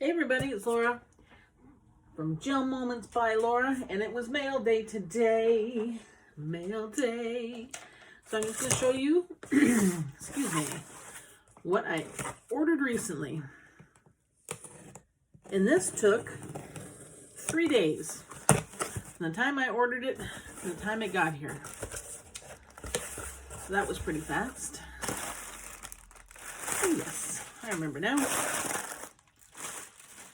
Hey everybody, it's Laura from Gelmoment by Laura, and it was mail day today. Mail day. So I'm just going to show you, excuse me, what I ordered recently. And this took 3 days. From the time I ordered it to the time it got here. So that was pretty fast. Oh yes, I remember now.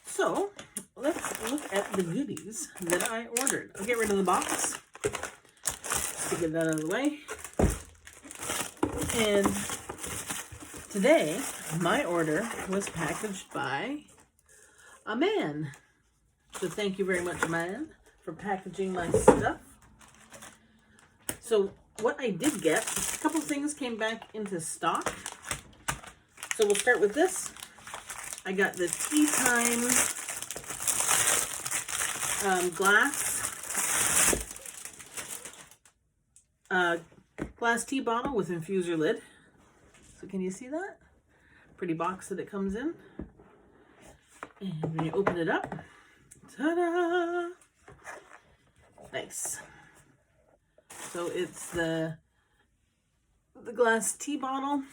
So, let's look at the goodies that I ordered. I'll get rid of the box to get that out of the way. And today, my order was packaged by a man. So thank you very much, man, for packaging my stuff. So what I did get, a couple things came back into stock. So we'll start with this. I got the Tea Time glass tea bottle with infuser lid. So can you see that? Pretty box that it comes in. And when you open it up, ta-da! Nice. So it's the glass tea bottle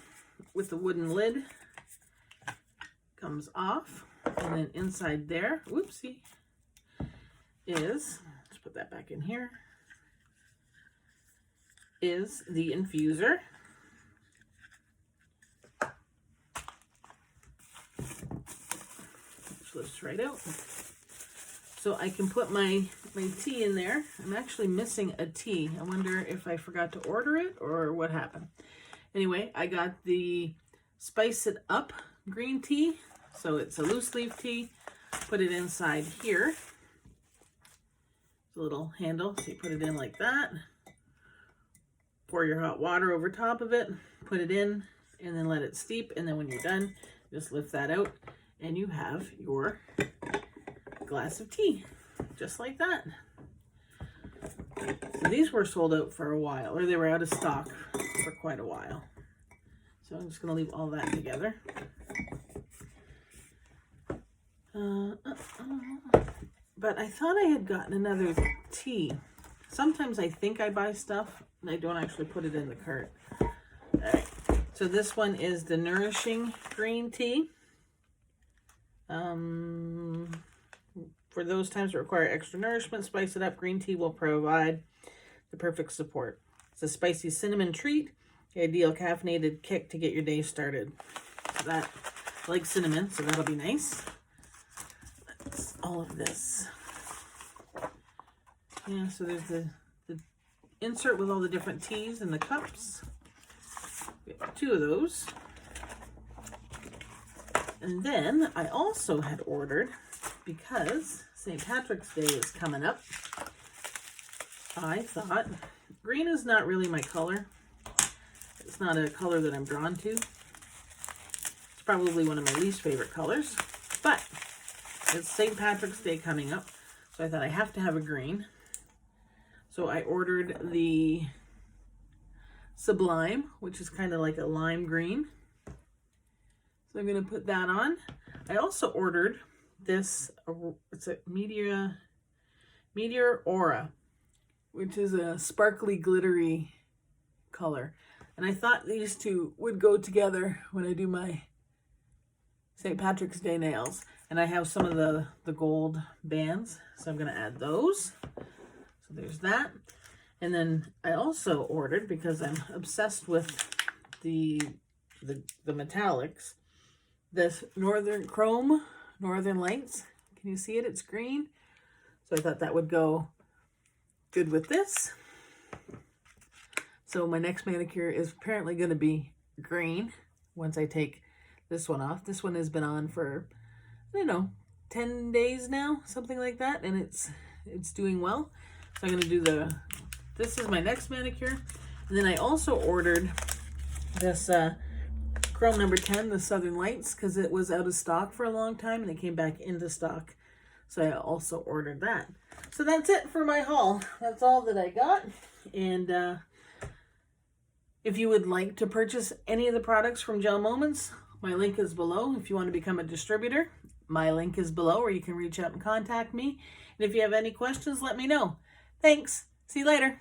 with the wooden lid. Comes off, and then inside there, whoopsie, is, let's put that back in here, is the infuser. Flips right out. So I can put my tea in there. I'm actually missing a tea. I wonder if I forgot to order it or what happened. Anyway, I got the Spice It Up green tea. So it's a loose leaf tea. Put it inside here. It's a little handle, so you put it in like that. Pour your hot water over top of it. Put it in, and then let it steep. And then when you're done, just lift that out, and you have your glass of tea, just like that. So these were sold out for a while, or they were out of stock for quite a while. So I'm just going to leave all that together. But I thought I had gotten another tea. Sometimes I think I buy stuff and I don't actually put it in the cart. Alright, so this one is the Nourishing Green Tea. For those times that require extra nourishment, Spice It Up green tea will provide the perfect support. It's a spicy cinnamon treat, the ideal caffeinated kick to get your day started. So that, I like cinnamon, so that'll be nice. That's all of this. Yeah, so there's the insert with all the different teas and the cups. We have 2 of those. And then I also had ordered, because St. Patrick's Day is coming up, I thought, green is not really my color. It's not a color that I'm drawn to. It's probably one of my least favorite colors, but it's St. Patrick's Day coming up, so I thought I have to have a green. So I ordered the Sublime, which is kind of like a lime green. So I'm going to put that on. I also ordered this, it's a Meteor Aura, which is a sparkly, glittery color. And I thought these two would go together when I do my St. Patrick's Day nails. And I have some of the gold bands, so I'm going to add those. So there's that. And then I also ordered, because I'm obsessed with the metallics, this Northern Chrome Northern Lights. Can you see it? It's green. So I thought that would go good with this. So my next manicure is apparently going to be green once I take this one off. This one has been on for, I don't know, 10 days now, something like that, and it's doing well. So I'm going to do this is my next manicure. And then I also ordered this Chrome number 10, the Southern Lights, because it was out of stock for a long time and it came back into stock. So I also ordered that. So that's it for my haul. That's all that I got. And if you would like to purchase any of the products from Gelmoment, my link is below if you want to become a distributor. My link is below where you can reach out and contact me. And if you have any questions, let me know. Thanks. See you later.